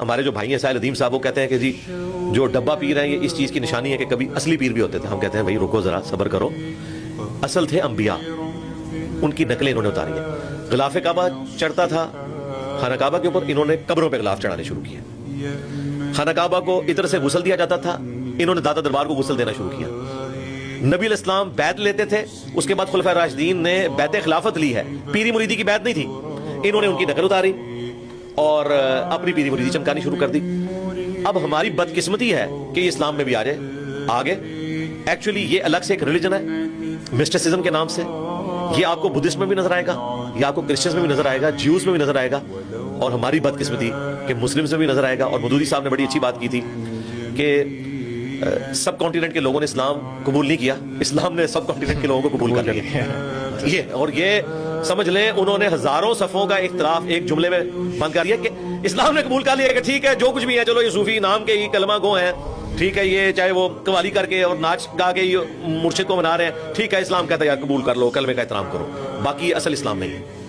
ہمارے جو بھائی ہیں ساحل ادیم صاحب وہ کہتے ہیں کہ جی جو ڈبہ پیر ہیں یہ اس چیز کی نشانی ہے کہ کبھی اصلی پیر بھی ہوتے تھے. ہم کہتے ہیں بھائی رکو ذرا صبر کرو, اصل تھے انبیاء, ان کی نقلیں انہوں نے اتاری ہیں. غلاف کعبہ چڑھتا تھا خانہ کعبہ کے اوپر, انہوں نے قبروں پہ غلاف چڑھانے شروع کیے. خانہ کعبہ کو عطر سے غسل دیا جاتا تھا, انہوں نے دادا دربار کو غسل دینا شروع کیا. نبی علیہ السلام بیعت لیتے تھے, اس کے بعد خلفائے راشدین نے بیعت خلافت لی ہے, پیری مریدی کی بیعت نہیں تھی. انہوں نے ان کی نقل اتاری اور اپنی پیری مریدی چمکانی شروع کر دی. اب ہماری بدقسمتی ہے کہ یہ اسلام میں بھی آ جائے آگے. ایکچولی یہ الگ سے ایک ریلیجن ہے مسٹسزم کے نام سے. یہ آپ کو بدھسٹ میں بھی نظر آئے گا, یہ آپ کو کرسچنز میں بھی نظر آئے گا, جیوز میں بھی نظر آئے گا, اور ہماری بدقسمتی کہ مسلمز میں بھی نظر آئے گا. اور مودودی صاحب نے بڑی اچھی بات کی تھی کہ سب کانٹیننٹ کے لوگوں نے اسلام قبول نہیں کیا, اسلام نے سب کانٹیننٹ کے لوگوں کو قبول کر لیا. یہ سمجھ لیں انہوں نے ہزاروں صفوں کا اختلاف ایک جملے میں بند کر دیا کہ اسلام نے قبول کر لیا کہ ٹھیک ہے جو کچھ بھی ہے, چلو یہ صوفی نام کے ہی کلمہ گو ہیں, ٹھیک ہے, یہ چاہے وہ قوالی کر کے اور ناچ گا کے مرشد کو منا رہے ہیں, ٹھیک ہے, اسلام کہتا ہے یار قبول کر لو, کلمے کا احترام کرو, باقی یہ اصل اسلام نہیں ہے.